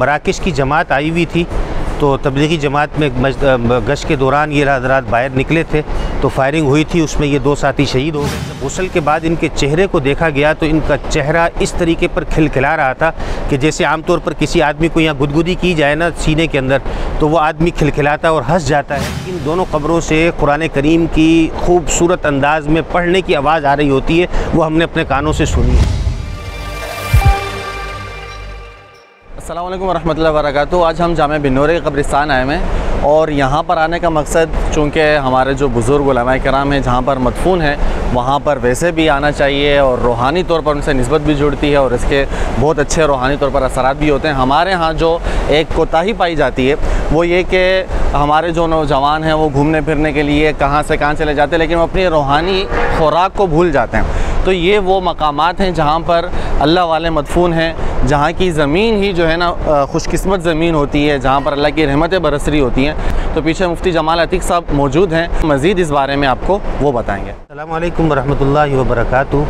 मराकश की जमात आई हुई थी, तो तबलीगी जमात में गश्त के दौरान ये हज़रात बाहर निकले थे तो फायरिंग हुई थी, उसमें ये 2 साथी शहीद हो गए। गुस्ल के बाद इनके चेहरे को देखा गया तो इनका चेहरा इस तरीके पर खिलखिला रहा था कि जैसे आमतौर पर किसी आदमी को यहाँ गुदगुदी की जाए ना सीने के अंदर, तो वो आदमी खिलखिलाता और हंस जाता है। इन दोनों कब्रों से कुरान करीम की खूबसूरत अंदाज में पढ़ने की आवाज़ आ रही होती है, वो हमने अपने कानों से सुनी है। अस्सलाम वालेकुम वरहमतुल्लाहि वबरकातुहू। आज हम जामे बिन्नूर के कब्रिस्तान आए हैं और यहाँ पर आने का मकसद, चूँकि हमारे जो बुज़ुर्ग उलमाए किराम हैं जहाँ पर मदफून है वहाँ पर वैसे भी आना चाहिए और रूहानी तौर पर उनसे निस्बत भी जुड़ती है और इसके बहुत अच्छे रूहानी तौर पर असरात भी होते हैं। हमारे यहाँ जो एक कोताही पाई जाती है वो ये कि हमारे जो नौजवान हैं वो घूमने फिरने के लिए कहाँ से कहाँ चले जाते हैं, लेकिन वो अपनी रूहानी खुराक को भूल जाते हैं। तो ये वो मकामात हैं जहाँ पर अल्लाह वाले मदफून हैं, जहाँ की ज़मीन ही जो है ना खुशकिस्मत ज़मीन होती है, जहाँ पर अल्लाह की रहमतें बरसरी होती हैं। तो पीछे मुफ्ती जमाल अतीक साहब मौजूद हैं, मज़ीद इस बारे में आपको वो बताएँगे। अस्सलामु अलैकुम वरहमतुल्लाहि वबरकातुहू।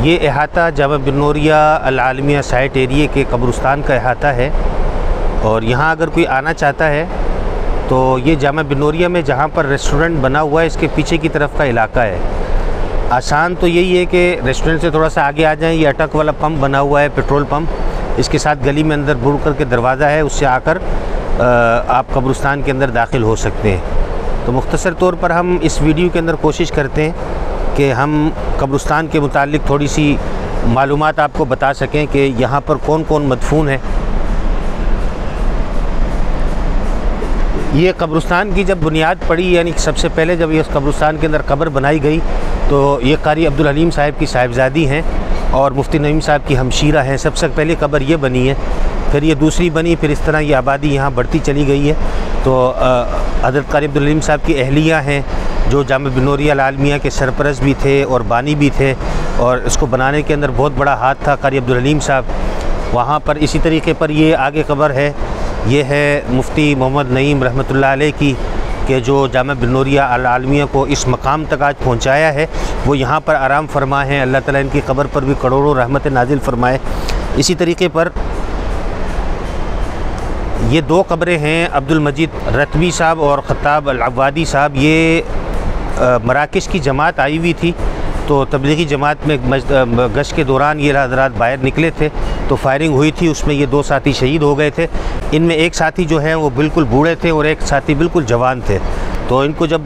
ये अहाता जामा बिन्नूरिया अल आलमिया साइट एरिए के कब्रिस्तान का अहाता है और यहाँ अगर कोई आना चाहता है तो ये जामा बिन्नूरिया में जहाँ पर रेस्टोरेंट बना हुआ है इसके पीछे की तरफ का इलाका है। आसान तो यही है कि रेस्टोरेंट से थोड़ा सा आगे आ जाएं, ये अटक वाला पंप बना हुआ है, पेट्रोल पंप, इसके साथ गली में अंदर बुड़ करके दरवाज़ा है, उससे आकर आप कब्रिस्तान के अंदर दाखिल हो सकते हैं। तो मुख्तसर तौर पर हम इस वीडियो के अंदर कोशिश करते हैं कि हम कब्रिस्तान के मुतालिक थोड़ी सी मालूमात आपको बता सकें कि यहाँ पर कौन कौन मदफून है। ये कब्रिस्तान की जब बुनियाद पड़ी, यानी सबसे पहले जब इस कब्रिस्तान के अंदर कब्र बनाई गई तो ये कारी अब्दुल हलीम साहब की साहिबजादी हैं और मुफ्ती नईम साहब की हमशीरा हैं। सबसे पहले कब्र ये बनी है, फिर ये दूसरी बनी, फिर इस तरह ये आबादी यहाँ बढ़ती चली गई है। तो हज़रत कारी अब्दुल हलीम साहब की अहलिया हैं जो जामा बिन्नूरिया अल आलमिया के सरपरस्त भी थे और बानी भी थे, और इसको बनाने के अंदर बहुत बड़ा हाथ था कारी अब्दुल हलीम साहब। वहाँ पर इसी तरीके पर ये आगे कब्र है, ये है मुफ्ती मोहम्मद नईम रहमतुल्लाह अलैह की, कि जो जामा बिन्नूरिया अल आलमिया को इस मकाम तक आज पहुँचाया है, वो यहाँ पर आराम फरमा है। अल्लाह ताला इनकी कब्र पर भी करोड़ों रहमत नाजिल फरमाए। इसी तरीके पर ये 2 कब्रें हैं, अब्दुल मजीद रतवी साहब और ख़त्ताब अल अवादी साहब। ये मराकश की जमात आई हुई थी, तो तबलीगी जमात में गश्त के दौरान ये हज़रात बाहर निकले थे तो फायरिंग हुई थी, उसमें ये 2 साथी शहीद हो गए थे। इनमें एक साथी जो है वो बिल्कुल बूढ़े थे और एक साथी बिल्कुल जवान थे। तो इनको जब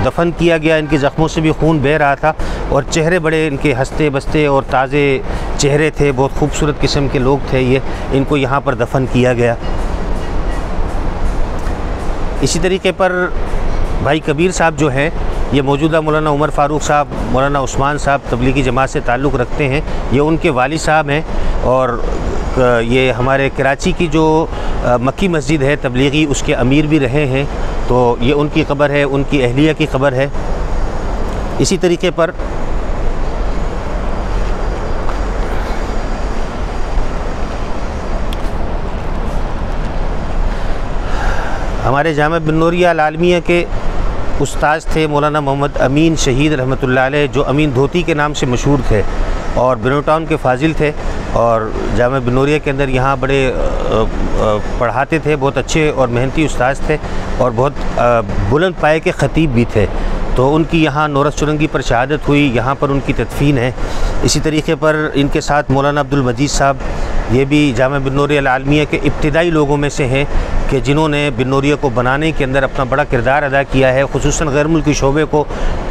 दफन किया गया, इनके ज़ख्मों से भी खून बह रहा था और चेहरे बड़े इनके हंसते बसते और ताज़े चेहरे थे, बहुत खूबसूरत किस्म के लोग थे ये। इनको यहाँ पर दफन किया गया। इसी तरीके पर भाई कबीर साहब जो हैं, ये मौजूदा मौलाना उमर फ़ारूक साहब, मौलाना उस्मान साहब तबलीगी जमात से ताल्लुक़ रखते हैं। ये उनके वालिद साहब हैं और ये हमारे कराची की जो मक्की मस्जिद है तबलीगी, उसके अमीर भी रहे हैं। तो ये उनकी कब्र है, उनकी अहलिया की कब्र है। इसी तरीके पर हमारे जामा बिन्नूरिया अल आलमिया के उस्ताद थे मौलाना मोहम्मद अमीन शहीद रहमतुल्लाह अलैह, जो अमीन धोती के नाम से मशहूर थे और बिनो टाउन के फाजिल थे और जामा बिन्नूरिया के अंदर यहाँ बड़े पढ़ाते थे। बहुत अच्छे और मेहनती उस्ताद थे और बहुत बुलंद पाए के ख़तीब भी थे। तो उनकी यहाँ नौरस चुरंगी पर शहादत हुई, यहाँ पर उनकी तदफीन है। इसी तरीके पर इनके साथ मौलाना अब्दुल मजीद साहब, ये भी जामा बिन्नूरिया अल आलमिया के इब्तिदाई लोगों में से हैं कि जिन्होंने बिन्नूरिया को बनाने के अंदर अपना बड़ा किरदार अदा किया है। खुसूसन गैर मुल्की शोबे को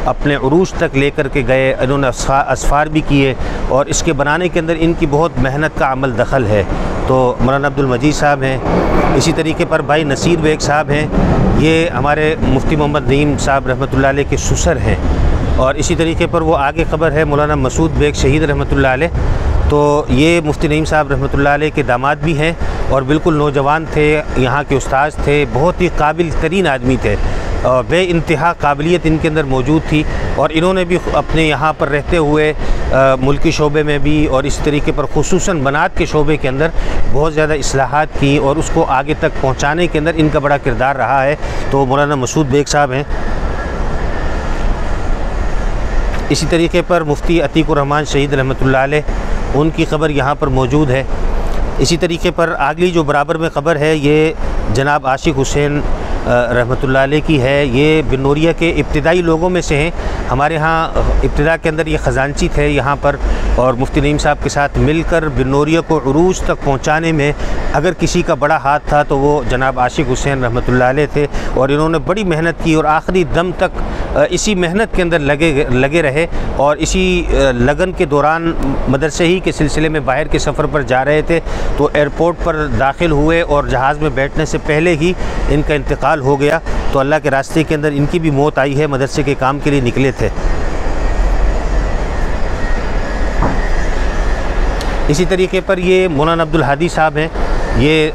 अपने उरूज तक लेकर के गए, इन्होंने असफ़ार भी किए और इसके बनाने के अंदर इनकी बहुत मेहनत का अमल दखल है। तो मौलाना अब्दुल मजीद साहब हैं। इसी तरीके पर भाई नसीर बेग साहब हैं, ये हमारे मुफ्ती मोहम्मद नईम साहब रहमतुल्लाह अलैह के ससुर हैं। और इसी तरीके पर वो आगे ख़बर है मौलाना मसूद बेग शहीद रहमतुल्लाह अलैह, तो ये मुफ्ती नईम साहब रहमतुल्लाह अलैह के दामाद भी हैं और बिल्कुल नौजवान थे, यहाँ के उस्ताद थे, बहुत ही काबिल तरीन आदमी थे और बे इंतहा काबिलियत इनके अंदर मौजूद थी। और इन्होंने भी अपने यहाँ पर रहते हुए मुल्की शोबे में भी और इस तरीके पर खुसूसन बनात के शोबे के अंदर बहुत ज़्यादा इस्लाहात की और उसको आगे तक पहुँचाने के अंदर इनका बड़ा किरदार रहा है। तो मौलाना मसूद बेग साहब हैं। इसी तरीके पर मुफ्ती अतीकुर रहमान शहीद रहमतुल्लाह अलैह, उनकी ख़बर यहाँ पर मौजूद है। इसी तरीके पर अगली जो बराबर में ख़बर है ये जनाब आशिक हुसैन रहमतुल्लाह अलैह की है। ये बिन्नौरिया के इब्तिदाई लोगों में से हैं। हमारे यहाँ इब्तिदा के अंदर ये ख़जानची थे यहाँ पर, और मुफ्ती नईम साहब के साथ मिलकर बिन्नौरिया को उरूज तक पहुँचाने में अगर किसी का बड़ा हाथ था तो वो जनाब आशिक हुसैन रहमतुल्लाह अलैह थे। और इन्होंने बड़ी मेहनत की और आखिरी दम तक इसी मेहनत के अंदर लगे रहे, और इसी लगन के दौरान मदरसे ही के सिलसिले में बाहर के सफ़र पर जा रहे थे तो एयरपोर्ट पर दाखिल हुए और जहाज़ में बैठने से पहले ही इनका इंतकाल हो गया। तो अल्लाह के रास्ते के अंदर इनकी भी मौत आई है। मदरसे के काम के लिए निकले थे। इसी तरीके पर ये मौलाना अब्दुल हादी साहब हैं। ये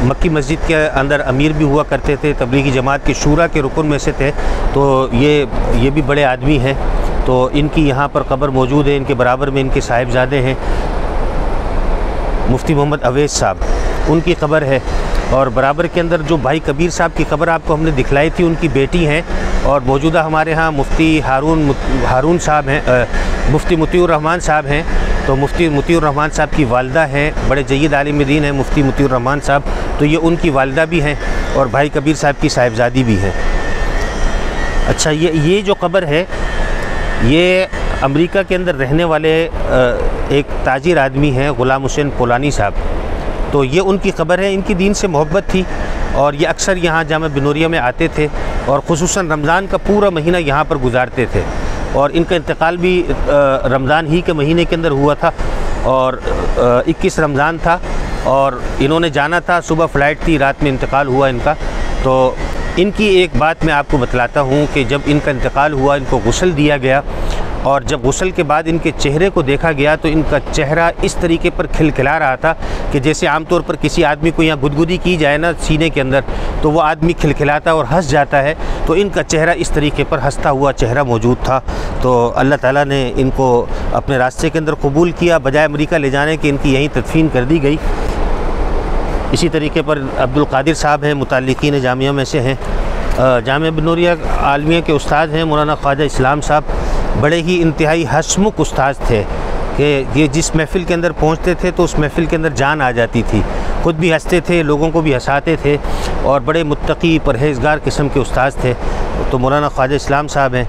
मक्की मस्जिद के अंदर अमीर भी हुआ करते थे, तबलीगी जमात के शूरा के रुकन में से थे। तो ये भी बड़े आदमी हैं। तो इनकी यहाँ पर कब्र मौजूद है। इनके बराबर में इनके साहिबजादे हैं मुफ्ती मोहम्मद अवैस साहब, उनकी कब्र है। और बराबर के अंदर जो भाई कबीर साहब की कब्र आपको हमने दिखलाई थी, उनकी बेटी हैं। और मौजूदा हमारे यहाँ मुफ्ती हारून साहब हैं, मुफ्ती मुतीउर रहमान साहब हैं। तो मुफ्ती मुतीउर रहमान साहब की वालदा हैं, बड़े जय्यद आलिम दीन हैं मुफ्ती मुतीउर रहमान साहब। तो ये उनकी वालदा भी हैं और भाई कबीर साहब की साहिबजादी भी हैं। अच्छा, ये जो कब्र है ये अमेरिका के अंदर रहने वाले एक ताजिर आदमी हैं ग़ुलाम हुसैन पोलानी साहब। तो ये उनकी ख़बर है। इनकी दीन से मोहब्बत थी और ये अक्सर यहाँ जामा बिन्नौरिया में आते थे और ख़ुसूसन रमज़ान का पूरा महीना यहाँ पर गुजारते थे। और इनका इंतकाल भी रमज़ान ही के महीने के अंदर हुआ था और 21 रमज़ान था और इन्होंने जाना था, सुबह फ़्लाइट थी, रात में इंतकाल हुआ इनका। तो इनकी एक बात मैं आपको बतलाता हूँ कि जब इनका इंतकाल हुआ, इनको गुस्ल दिया गया और जब गुस्ल के बाद इनके चेहरे को देखा गया तो इनका चेहरा इस तरीके पर खिलखिला रहा था कि जैसे आमतौर पर किसी आदमी को यहाँ गुदगुदी की जाए ना सीने के अंदर, तो वो आदमी खिलखिलाता और हंस जाता है। तो इनका चेहरा इस तरीके पर हंसता हुआ चेहरा मौजूद था। तो अल्लाह ताला ने इनको अपने रास्ते के अंदर कबूल किया, बजाय अमेरिका ले जाने के इनकी यहीं तदफीन कर दी गई। इसी तरीके पर अब्दुल कादिर साहब हैं, मुताल्लिकीन जामिया में से हैं, जामिया बिन्नौरिया आलमिया के उस्ताद हैं मौलाना ख्वाजा इस्लाम साहब। बड़े ही इंतहाई हंसमुख उस्ताद थे कि ये जिस महफ़िल के अंदर पहुंचते थे तो उस महफ़िल के अंदर जान आ जाती थी। ख़ुद भी हंसते थे, लोगों को भी हंसाते थे और बड़े मुत्तकी परहेज़गार किस्म के उस्ताद थे। तो मौलाना ख्वाजा इस्लाम साहब हैं।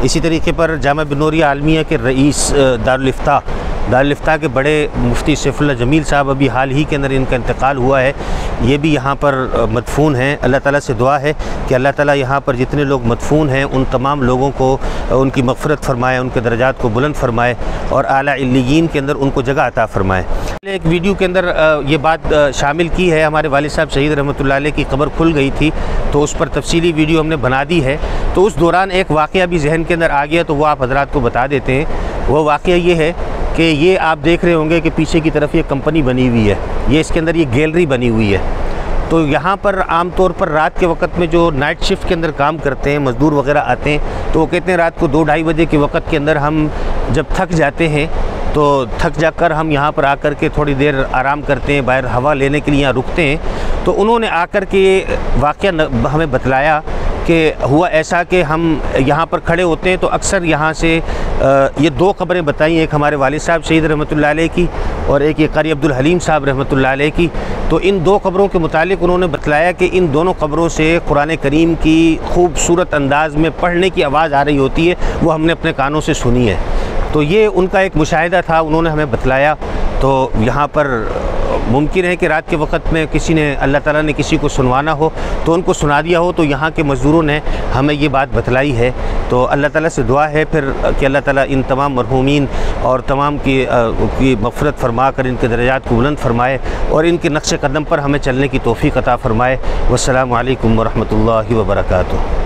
इसी तरीके पर जामिया बिन्नौरिया आलमिया के रईस दारुल इफ्ता के बड़े मुफ्ती सैफुल्लाह जमील साहब, अभी हाल ही के अंदर इनका इंतकाल हुआ है। ये भी यहाँ पर मदफून हैं। अल्लाह ताला से दुआ है कि अल्लाह ताला यहाँ पर जितने लोग मदफून हैं उन तमाम लोगों को उनकी मग़फ़िरत फ़रमाए, उनके दर्जात को बुलंद फ़रमाए और आला इल्लियीन के अंदर उनको जगह अता फ़रमाए। एक वीडियो के अंदर ये बात शामिल की है, हमारे वालिद साहब शहीद रहमतुल्लाह अलैह की कब्र खुल गई थी तो उस पर तफसीली वीडियो हमने बना दी है। तो उस दौरान एक वाक़या भी जहन के अंदर आ गया तो वो आप हज़रात को बता देते हैं। वो वाक़या ये है कि ये आप देख रहे होंगे कि पीछे की तरफ ये कंपनी बनी हुई है, ये इसके अंदर ये गैलरी बनी हुई है। तो यहाँ पर आम तौर पर रात के वक्त में जो नाइट शिफ्ट के अंदर काम करते हैं मज़दूर वगैरह आते हैं तो वो कहते हैं रात को 2-2:30 बजे के वक्त के अंदर हम जब थक जाते हैं तो थक जाकर हम यहाँ पर आकर के थोड़ी देर आराम करते हैं, बाहर हवा लेने के लिए यहाँ रुकते हैं। तो उन्होंने आकर के ये वाक़या हमें बतलाया कि हुआ ऐसा कि हम यहाँ पर खड़े होते हैं तो अक्सर यहाँ से ये 2 क़ब्रें बताई, एक हमारे वालिद साहब शहीद रहमतुल्लाह अलैह की और एक ये कारी अब्दुल हलीम साहब रहमतुल्लाह अलैह की। तो इन 2 क़ब्रों के मुतालिक उन्होंने बतलाया कि इन दोनों क़ब्रों से कुरान करीम की खूबसूरत अंदाज़ में पढ़ने की आवाज़ आ रही होती है, वो हमने अपने कानों से सुनी है। तो ये उनका एक मुशाहिदा था, उन्होंने हमें बतलाया। तो यहाँ पर मुमकिन है कि रात के वक्त में किसी ने, अल्लाह ताला ने किसी को सुनवाना हो तो उनको सुना दिया हो, तो यहाँ के मज़दूरों ने हमें ये बात बतलाई है। तो अल्लाह ताला से दुआ है फिर कि अल्लाह ताला इन तमाम मरहूमीन और तमाम की मग़फ़िरत फ़रमा कर इनके दर्जात को बुलंद फ़रमाए और इनके नक्श कदम पर हमें चलने की तौफ़ीक़ अता फ़रमाए। वस्सलामु अलैकुम वरहमतुल्लाहि वबरकातुहू।